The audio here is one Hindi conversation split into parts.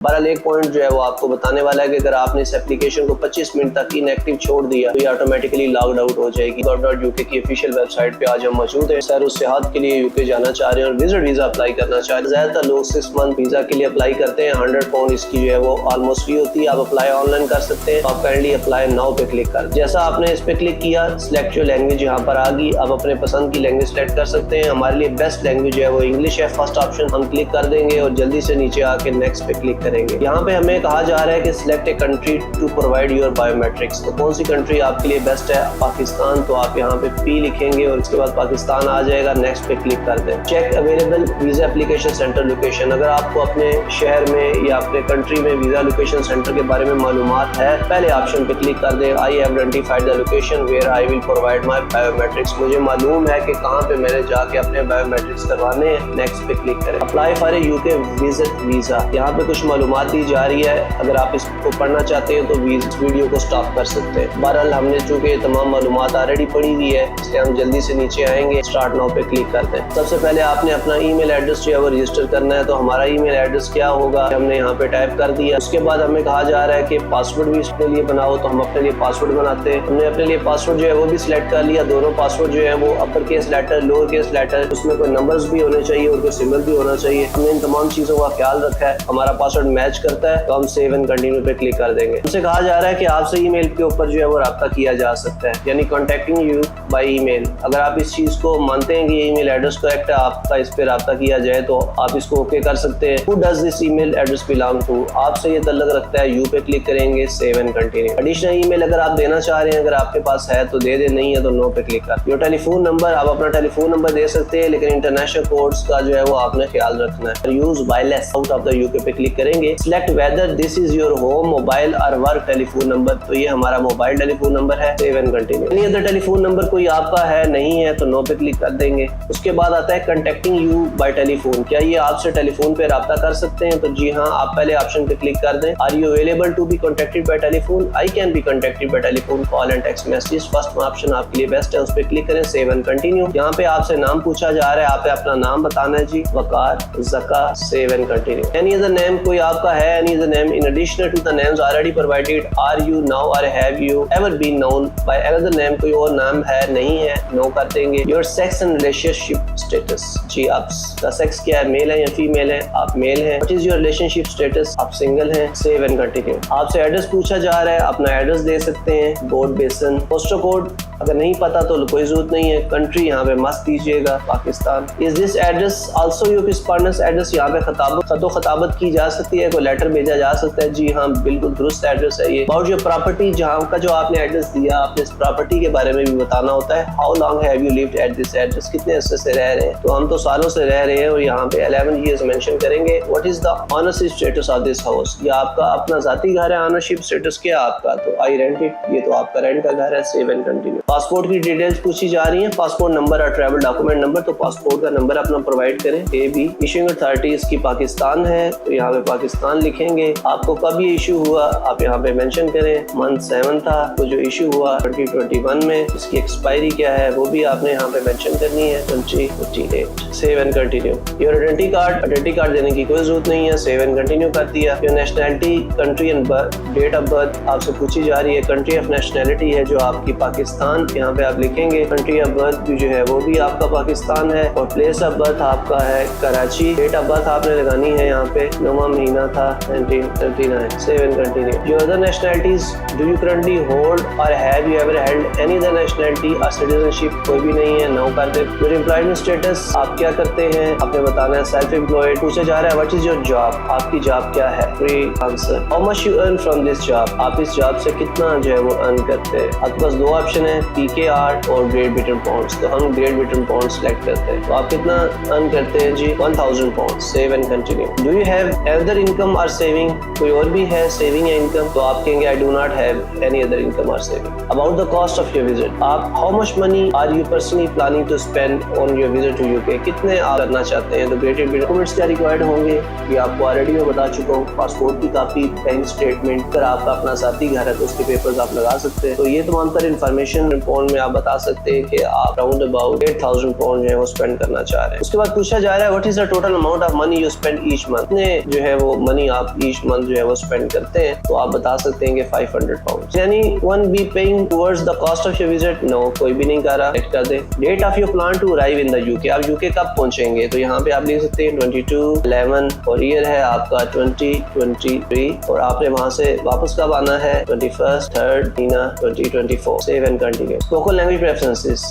बहरहाल एक पॉइंट जो है वो आपको बताने वाला है कि अगर आपने इस एप्लीकेशन को 25 मिनट तक इनएक्टिव छोड़ दिया तो ये ऑटोमेटिकली लॉग्ड आउट हो जाएगी। gov.uk की ऑफिशियल वेबसाइट पे आज हम मौजूद हैं। सैर सेहत के लिए यूके जाना चाह रहे हैं और विजिट वीजा अप्लाई करना चाह रहे हैं। ज्यादातर लोग 6 मंथ वीजा के लिए अप्लाई करते हैं। 100 पाउंड इसकी जो है वो ऑलमोस्ट फ्री होती है। आप अप्लाई ऑनलाइन कर सकते हैं। आप काइंडली अप्लाई नाउ पे क्लिक कर, जैसा आपने इस पे क्लिक किया सिलेक्ट योर लैंग्वेज यहाँ पर आ गई। आप अपने पसंद की लैंग्वेज सेलेक्ट कर सकते हैं। हमारे लिए बेस्ट लैंग्वेज जो है वो इंग्लिश है। फर्स्ट ऑप्शन हम क्लिक कर देंगे और जल्दी से नीचे आके नेक्स्ट पे क्लिक करेंगे। यहाँ पे हमें कहा जा रहा है कि select a country to provide your biometrics. तो कौन सी कंट्री आपके लिए बेस्ट है? पाकिस्तान। तो आप यहाँ पे पी लिखेंगे और उसके बाद पाकिस्तान आ जाएगा। नेक्स्ट पे क्लिक कर दें। Check available visa application centre location. अगर आपको अपने शहर में या अपने कंट्री में वीजा लोकेशन सेंटर के बारे में मालूमात है, पहले ऑप्शन पे क्लिक कर दें। I have identified the location where I will provide my biometrics. मुझे मालूम है कि कहाँ पे मैंने जाके अपने बायोमेट्रिक्स करवाने हैं। नेक्स्ट पे क्लिक करें। Apply for a UK visit visa. यहाँ पे कुछ मालूमात दी जा रही है। अगर आप इसको पढ़ना चाहते हैं तो इस वीडियो को स्टॉप कर सकते हैं। बहरहाल हमने चूंकि तमाम मालूमात ऑलरेडी पढ़ी हुई है इसलिए हम जल्दी से नीचे आएंगे। स्टार्ट नाउ पे क्लिक करते हैं। सबसे पहले आपने अपना ईमेल एड्रेस जो है वो रजिस्टर करना है। तो हमारा ईमेल एड्रेस क्या होगा हमने यहाँ पे टाइप कर दिया। उसके बाद हमें कहा जा रहा है कि पासवर्ड भी इसके लिए बनाओ। तो हम अपने लिए पासवर्ड बनाते हैं। हमने अपने लिए पासवर्ड जो है वो भी सिलेक्ट कर लिया। दोनों पासवर्ड जो है वो upper case letter lower case letter, उसमें कोई नंबर्स भी होने चाहिए और कोई सिंबल भी होना चाहिए। हमने इन तमाम चीजों का ख्याल रखा है। हमारा पासवर्ड मैच करता है तो हम सेव एंड कंटिन्यू पे क्लिक कर देंगे। हमसे कहा जा रहा है कि आपसे ईमेल के ऊपर जो है वो राब्ता किया जा सकता है, यानी कॉन्टेक्टिंग यू बाय ईमेल। अगर आप इस चीज को मानते हैं कि ये ईमेल एड्रेस करेक्ट है, आपका इस पे राब्ता किया जाए तो आप इसको ओके कर सकते हैं। Who does this email address belong to? आपसे ये तल्लक रखता है। यू पे क्लिक करेंगे। Save and continue. Additional email अगर आप देना चाह रहे हैं, अगर आपके पास है तो दे दे, नहीं है तो नो पे क्लिक कर। योर टेलीफोन नंबर, आप अपना टेलीफोन नंबर दे सकते हैं लेकिन इंटरनेशनल कोड्स का जो है वो आपने ख्याल रखना है। Use wireless out of the UK पे क्लिक करेंगे। Select whether this is your home mobile और वर्क टेलीफोन नंबर। तो ये हमारा मोबाइल टेलीफोन नंबर है। Save and continue. Any other telephone number कोई आपका है नहीं है तो नो पे क्लिक कर देंगे। उसके बाद आता है कंटेक्टिंग यू बाय टेलीफोन। क्या ये आपसे टेलीफोन पे राब्ता कर सकते हैं? तो जी हाँ, आप पहले ऑप्शन पे क्लिक कर दें। Are you available to be contacted by telephone? I can be contacted by telephone call and text message. First option आपके लिए बेस्ट है, उस पर क्लिक करें। Save and continue. यहाँ पे आपसे नाम पूछा जा रहा है, आपने अपना नाम बताना है जी, Waqar Zaka. Save and continue. Any other name कोई आपका है? Any other name in addition to the names already provided? Are you now or have you ever been known by another name? कोई और नाम है नहीं है, नो कर देंगे। Your sex and relationship status, जी आपका सेक्स क्या है, मेल है या फीमेल है? आप मेल हैं। What is your relationship status? आप सिंगल हैं। Save and continue. आपसे एड्रेस पूछा जा रहा है, अपना एड्रेस दे सकते हैं। बोर्ड बेसन। पोस्टल कोड अगर नहीं पता तो कोई जरूरत नहीं है। कंट्री यहाँ पे मस्त दीजिएगा Pakistan. Is this address also your correspondence address? यहाँ पे खताबत की जा सकती है, कोई लेटर भेजा जा सकता है। जी हाँ, बिल्कुल दुरुस्त एड्रेस है ये। अबाउट योर प्रॉपर्टी, जहाँ का जो आपने एड्रेस दिया आपने इस प्रॉपर्टी के बारे में भी बताना होता है। How long have you lived at this address? कितने अरसे से रह रहे हैं? तो हम तो सालों से रह रहे हैं और यहाँ पे 11 ईयर्स मेंशन करेंगे। What is the ownership status of this house? ये आपका अपना जाती घर है। ऑनरशिप स्टेटस क्या है आपका? तो आई रेंट इट, ये तो आपका रेंट का घर है। Save and continue. पासपोर्ट की डिटेल्स पूछी जा रही है। पासपोर्ट नंबर और ट्रैवल डॉक्यूमेंट नंबर। तो पासपोर्ट का नंबर अपना प्रोवाइड करें। ए बी इशूइंग अथॉरिटी इसकी पाकिस्तान है तो यहाँ पे पाकिस्तान लिखेंगे। आपको कब ये इशू हुआ आप यहाँ पे मेंशन करें। मंथ 7 था तो जो इशू हुआ 2021 में। इसकी एक्सपायरी क्या है वो भी आपने यहाँ पे मेंशन करनी है। 2028। Save and continue. Your identity card देने की कोई जरूरत नहीं है। सेव एंड कंटिन्यू कर दिया। Your nationality, country and date of birth आपसे पूछी जा रही है। कंट्री ऑफ नेशनैलिटी है जो आपकी पाकिस्तान, यहाँ पे आप लिखेंगे। कंट्री ऑफ बर्थ भी जो है वो भी आपका पाकिस्तान है और प्लेस ऑफ बर्थ आपका है कराची। डेट ऑफ बर्थ आपने लगानी है यहाँ पे 9वां महीना था 1939। Save and continue. Your other nationalities, do you currently hold or have you ever held any other nationality or citizenship? कोई भी नहीं है, नो कर दे। योर एम्प्लॉयमेंट स्टेटस, आप क्या करते हैं आपने बताना है। Self employed. पूछा जा रहा है व्हाट इज योर जॉब? आपकी जॉब क्या है? Free answer. How much you earn from this job? आप इस जॉब से कितना जो है वो अर्न करते हैं? आपके पास 2 ऑप्शन है, PKR और ग्रेट ब्रिटेन पाउंड्स। तो हम ग्रेट ब्रिटेन पाउंड सेलेक्ट करते हैं। तो आप कितना अर्न करते हैं जी? 1000 pound. Save and continue. Do you have other income or saving? कोई और भी है सेविंग या इनकम? तो आप कहेंगे I do not have any other income or saving. About the cost of your visit, आप how much money are you personally planning to spend on your visit to UK? कितने आप करना चाहते हैं? तो ग्रेट ब्रिटेन डॉक्यूमेंट्स क्या रिक्वायर्ड होंगे ये आपको ऑलरेडी मैं बता चुका हूँ। पासपोर्ट की कापी, बैंक स्टेटमेंट। अगर आपका अपना साथी घर है तो उसके पेपर्स आप लगा सकते हैं। तो ये तमाम तर इन्फॉर्मेशन £500 में आप बता सकते हैं कि आप राउंड अबाउट £8,000 जो है वो स्पेंड करना चाह रहे हैं। उसके बाद पूछा जा रहा है what is the total amount of money you spend each month, जो है वो मनी आप ईच मंथ जो है वो स्पेंड करते हैं, तो आप बता सकते हैं कि £500। यानी one be paying towards the cost of your visit, no कोई भी नहीं कर रहा, कर दे। Date of your plan to arrive in the UK, आप यूके कब पहुंचेंगे, तो यहाँ पे आप लिख सकते हैं 22/11 और ईयर है आपका 2023 और आपने वहां से वापस कब आना है 21st 3rd 2024। Save and continue. Spoken language preferences,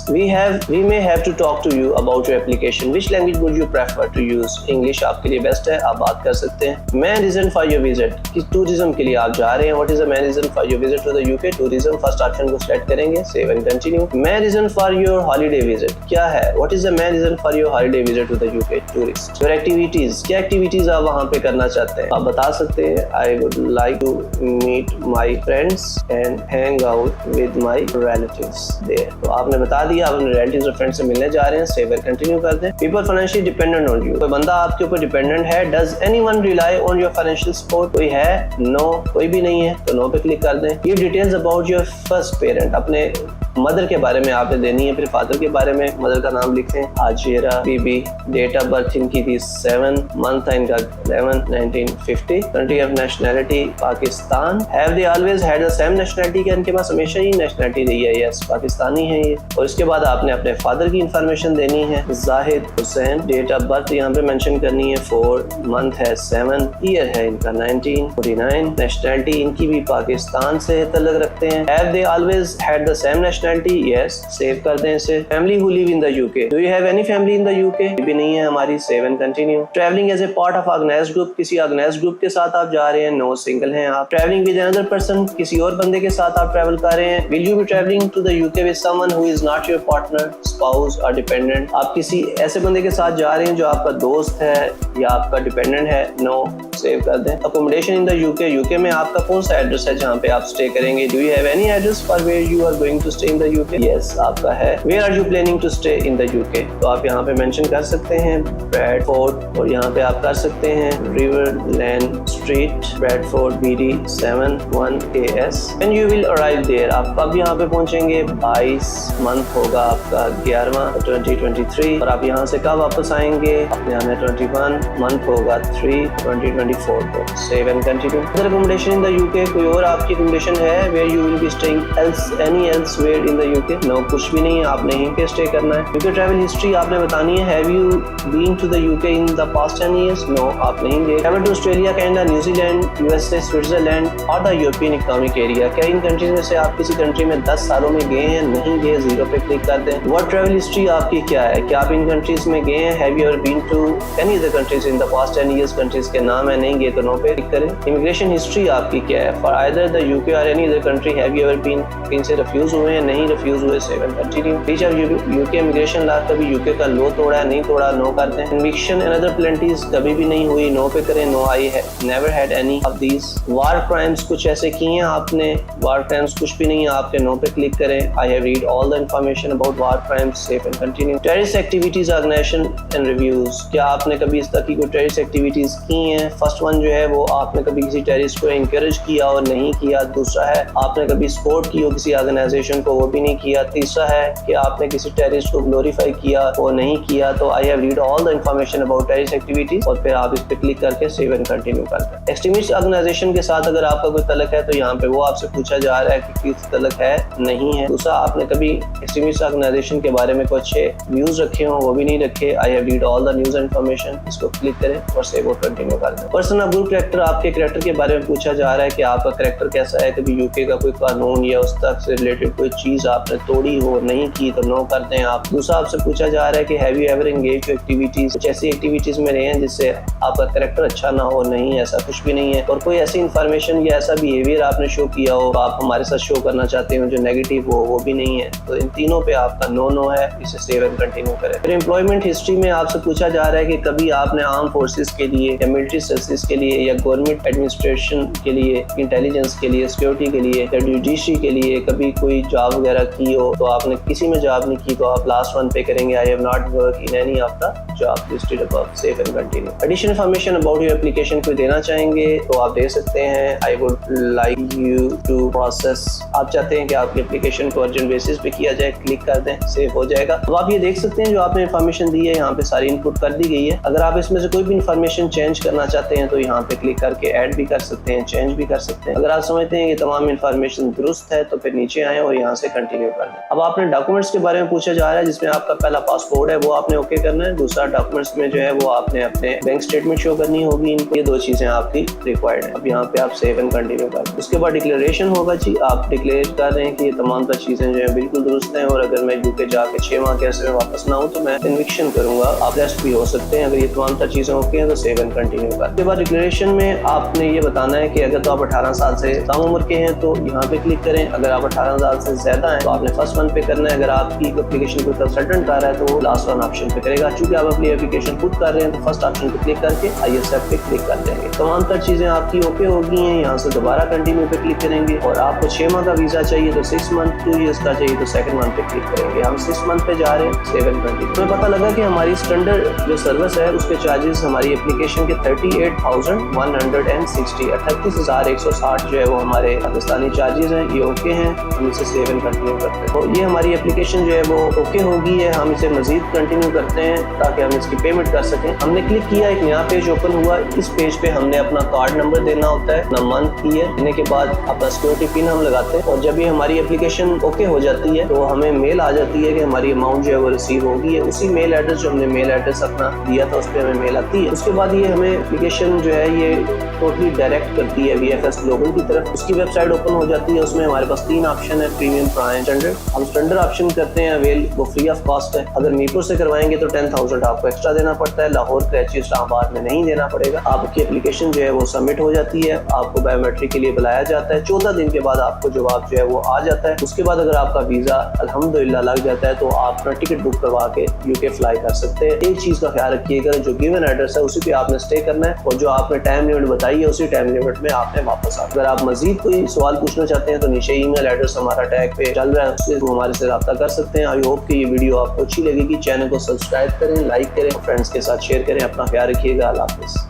we may have to talk to you about your application. Which language would you prefer to use? English आपके लिए बेस्ट है, आप बात कर सकते हैं। Main reason for your visit, किस टूरिज्म के लिए आप जा रहे हैं, what is the main reason for your visit to the UK? Tourism first option को सेलेक्ट करेंगे, save and continue. Main reason for your holiday visit क्या है, what is the main reason for your holiday visit to the UK? Tourist। Your activities, क्या एक्टिविटीज आप वहाँ पे करना चाहते हैं, आप बता सकते हैं I would like to meet my friends and hang out with my relatives there। तो आपने बता दिया आप अपने रिलेटिव्स और फ्रेंड्स से मिलने जा रहे हैं, सेव एंड कंटिन्यू कर दें। People financially dependent on you, कोई बंदा आपके ऊपर डिपेंडेंट है। Does anyone rely on your financial support, कोई है, नो कोई भी नहीं है, तो नो पे क्लिक कर दें। Give details about your first parent, अपने मदर के बारे में आपने देनी है, फिर फादर के बारे में मदर का नाम लिखें, हाजिरा बीबी, डेट ऑफ बर्थ इनकी थी 7, मंथ था इनका 11 1950, country of nationality Pakistan. Have they always had the same nationality, क्या इनके पास हमेशा ही नेशनैलिटी रही है, यस पाकिस्तानी है ये। और इसके बाद आपने अपने फादर की इंफॉर्मेशन देनी है, Zahid Hussain, date of birth यहाँ पे मेंशन करनी है 4, मंथ है 7, ईयर है इनका 1949, नेशनैलिटी इनकी भी पाकिस्तान से तल्लुक रखते हैं। Have they always had the same nationality, yes save कर दें इसे। Family who live in the UK, do you have any family in the UK, भी नहीं है हमारी, save and continue. Travelling as a part of organised group, किसी ऑर्गेनाइज्ड ग्रुप के साथ आप जा रहे हैं, नो सिंगल हैं आप। ट्रैवलिंग विद अनदर पर्सन, किसी और बंदे के साथ आप ट्रैवल कर रहे हैं। Will you be travelling to the UK with someone who is not your partner, spouse और डिपेंडेंट, आप किसी ऐसे बंदे के साथ जा रहे हैं जो आपका दोस्त है या आपका डिपेंडेंट है, नो सेव कर दें। Accommodation in the UK, UK में आपका कौन सा एड्रेस है जहाँ पे आप स्टे करेंगे, do you have any address for where you are going to stay in the UK, yes आपका है। Where are you planning to stay in the UK, तो आप यहाँ पे मेंशन कर सकते हैं ब्रैडफोर्ड और यहाँ पे आप कर सकते हैं Riverland street, Bradford BD 71AS। And you will arrive there, आप कब यहाँ पे पहुंचेंगे, 22, मंथ होगा आपका 11 2023 और आप यहाँ से कब वापस आएंगे, अपने आने 21, मंथ होगा 3 2024 को, save and continue. Other accommodation in the UK, कोई और आपकी अकोमोडेशन है where you will be staying else any elsewhere in the UK, no कुछ भी नहीं है, आपने यहीं पे स्टे करना है। यूके ट्रैवल हिस्ट्री आपने बतानी है, have you been to the UK in the past 10 years, no आप नहीं गए। Travel to Australia, Canada, New Zealand, USA, Switzerland और द यूरोपियन इकोनॉमिक एरिया, क्या इन कंट्रीज में से आप किसी कंट्री में 10 सालों में गए हैं, नहीं गए, 0 पे क्लिक कर दें। वर्क ट्रैवल हिस्ट्री आपकी क्या है, क्या आप इन कंट्रीज में गए हैं, have you ever been to any other countries in the past 10 years, countries के नाम है, नहीं गए तो नो पे क्लिक करें। इमिग्रेशन हिस्ट्री आपकी क्या है, फॉर आइदर द यूके और any other country, have you ever been, कहीं से रिफ्यूज हुए हैं, नहीं रिफ्यूज हुए, save and continue. Breach of UK immigration law, कभी यूके का लो तोड़ा है, नहीं तोड़ा, नो कर दें। कन्विक्शन एंड अदर पेनल्टीज कभी भी नहीं हुई, नो पे करें, नो आई है, never had any of these. War crimes कुछ ऐसे किए हैं आपने, वार क्राइम्स कुछ भी नहीं है आपके, नो पे क्लिक करें। I have read all the information about war crimes, save and continue. Terrorist activities organisation and reviews, क्या आपने कभी इस तरह की कोई टेररिस्ट एक्टिविटीज की हैं, फर्स्ट वन जो है वो आपने कभी किसी टेररिस्ट को इंकरेज किया और नहीं किया, दूसरा है आपने कभी सपोर्ट की हो किसी ऑर्गेनाइजेशन को, वो भी नहीं किया, तीसरा है कि आपने किसी टेररिस्ट को ग्लोरीफाई किया वो नहीं किया। तो आई have read all the information about terrorist activities और फिर आप इस पे क्लिक करके सेव एंड कंटिन्यू कर दें। एक्सट्रीमिस्ट ऑर्गेनाइजेशन के साथ अगर आपका कोई तलक है तो यहाँ पे वो आपसे पूछा जा रहा है कि किस तलक है, नहीं है। दूसरा, आपने कभी एक्सट्रीमिस्ट ऑर्गेनाइजेशन के बारे में कुछ अच्छे व्यूज रखे हो, वो भी नहीं रखे, आई have read all the news information, इसको क्लिक करें और सेव और कंटिन्यू कर दें। पर्सन ऑफ गुड कैरेक्टर, आपके कैरेक्टर के बारे में पूछा जा रहा है कि आपका कैरेक्टर कैसा है, कभी यूके का कोई कानून या उस तक से रिलेटेड कोई चीज आपने तोड़ी हो, नहीं की तो नो कर दें आप। दूसरा, आपसे पूछा जा रहा है कि have you ever engage activities, कुछ ऐसी एक्टिविटीज में रहे हैं जिससे आपका कैरेक्टर अच्छा ना हो, नहीं ऐसा कुछ भी नहीं है। और कोई ऐसी इन्फॉर्मेशन या ऐसा बिहेवियर आपने शो किया हो, आप हमारे साथ शो करना चाहते हो जो नेगेटिव हो, वो भी नहीं है। तो इन तीनों पे आपका नो है, इसे सेव एंड कंटिन्यू करें। फिर एम्प्लॉयमेंट हिस्ट्री में आपसे पूछा जा रहा है कि कभी आपने आर्म फोर्सेस के लिए या मिलिट्री सर्विसेज के लिए या गवर्नमेंट एडमिनिस्ट्रेशन के लिए, इंटेलिजेंस के लिए, सिक्योरिटी के लिए या जुडिशरी के लिए कभी कोई जॉब वगैरह की हो तो आपने किसी में जॉब नहीं की तो आप लास्ट वन पे करेंगे I have not work in any of the job listed above, save and continue. Additional information about your application को देना चाहेंगे तो आप दे सकते हैं। I would like you to process, आप चाहते हैं कि आपकी एप्लीकेशन को अर्जेंट बेसिस पे किया जाए, क्लिक कर दें, सेव हो जाएगा। अब आप ये देख सकते हैं जो आपने इन्फॉर्मेशन दी है यहाँ पे सारी इनपुट कर दी गई है। अगर आप इसमें से कोई भी इन्फॉर्मेशन चेंज करना चाहते हैं तो यहाँ पे क्लिक करके ऐड भी कर सकते हैं, चेंज भी कर सकते हैं। अगर आप समझते हैं कि तमाम इन्फॉर्मेशन दुरुस्त है तो फिर नीचे आए और यहाँ से कंटिन्यू कर दें। अब आपने डॉक्यूमेंट्स के बारे में पूछा जा रहा है जिसमें आपका पहला पासपोर्ट है वो आपने ओके करना है। दूसरा डॉक्यूमेंट्स में जो है वो आपने अपने बैंक स्टेटमेंट शो करनी होगी। ये दो चीजें आपकी रिक्वायर्ड है। अब यहाँ पे आप सेव एंड कंटिन्यू कर दें। उसके बाद डिक्लेरेशन होगा जी, आप डिक्लेयर कर रहे हैं कि ये तमाम तर चीजें जो है बिल्कुल दुरुस्त हैं और अगर मैं यूके जाके 6 माह के ऐसे में वापस ना हूँ तो मैं इन्विक्शन करूंगा। आप रेस्ट भी हो सकते हैं। अगर ये तमाम तर चीजें ओके हैं तो सेव एंड कंटिन्यू कर। उसके बाद डिक्लेरेशन में आपने ये बताना है कि अगर तो आप 18 साल से कम उम्र के हैं तो यहाँ पे क्लिक करें। अगर आप 18 साल से ज्यादा है तो आपने फर्स्ट वन पे करना है। अगर आपकी एप्लीकेशन कोई कंसल्टेंट कर रहा है तो वो लास्ट वन ऑप्शन पे करेगा। चूंकि आप अपनी एप्लीकेशन खुद कर रहे हैं तो फर्स्ट ऑप्शन पे क्लिक करके आई एक्सेप्ट पे क्लिक कर देंगे। तमाम तर चीजें आपकी ओके हो गई हैं। यहाँ से दोबारा कंटिन्यू पे क्लिक करेंगे और आपको 6 माह का वीजा चाहिए तो 6 मंथ, 2 ईयर्स का चाहिए तो सेकंड मंथ पे क्लिक करेंगे। हम 6 मंथ पे जा रहे हैं, 7 कंटिन्यू। तो पता लगा कि हमारी स्टैंडर्ड जो सर्विस है उसके चार्जेस हमारी एप्लीकेशन के 38,160 38,160 जो है वो हमारे पाकिस्तानी चार्जेस हैं। ये ओके हैं, हम इसे सेव एंड कंटिन्यू करते हैं। तो ये हमारी एप्लीकेशन जो है वो ओके होगी है। हम इसे मजीद कंटिन्यू करते हैं ताकि हम इसकी पेमेंट कर सकें। हमने क्लिक किया, एक नया पेज ओपन हुआ। इस पेज पे हमने अपना कार्ड नंबर देना होता है, अपना मंथ ईयर देने के बाद अपना सिक्योरिटी पिन हम लगाते हैं और जब ये हमारी एप्लीकेशन ओके हो जाती है तो हमें मेल आ जाती है कि हमारी अमाउंट जो है वो रिसीव होगी है। उसी मेल एड्रेस जो हमने मेल एड्रेस अपना दिया था उस पर हमें मेल आती है। उसके बाद ये हमें एप्लीकेशन जो है ये टोटली डायरेक्ट करती है VFS ग्लोबल की तरफ। उसकी वेबसाइट ओपन हो जाती है। उसमें हमारे पास 3 ऑप्शन है, प्रीमियम, प्राइम, स्टैंडर्ड। हम स्टैंडर्ड ऑप्शन करते हैं अवेल, वो फ्री ऑफ कॉस्ट है। अगर मीरपुर से करवाएंगे तो 10,000 आपको एक्स्ट्रा देना पड़ता है। लाहौर, कराची, इस्लामाबाद में नहीं देना पड़ेगा। आपकी एप्लीकेशन जो है वो सबमिट हो जाती है। आपको बायोमेट्रिक के लिए बुलाया जाता है। 14 दिन के बाद आपको जवाब जो है वो आ जाता है। उसके बाद अगर आपका वीजा अल्हम्दुलिल्लाह लग जाता है तो आप अपना टिकट बुक करवा के यूके फ्लाई कर सकते हैं। एक चीज का ख्याल रखिएगा, जो गिवन एड्रेस है उसी पे आपने स्टे करना है और जो आपने टाइम लिमिट बताई है उसी टाइम लिमिट में आपने वापस आना। अगर आप मजीद कोई सवाल पूछना चाहते हैं तो नीचे ईमेल एड्रेस हमारा टैग पे चल रहा है, उससे हमारे से रब्ता कर सकते हैं। आई होप कि ये वीडियो आपको अच्छी लगेगी। चैनल को सब्सक्राइब करें, लाइक करें, फ्रेंड्स के साथ शेयर करें। अपना ख्याल रखिएगा। अल्लाह हाफिज़।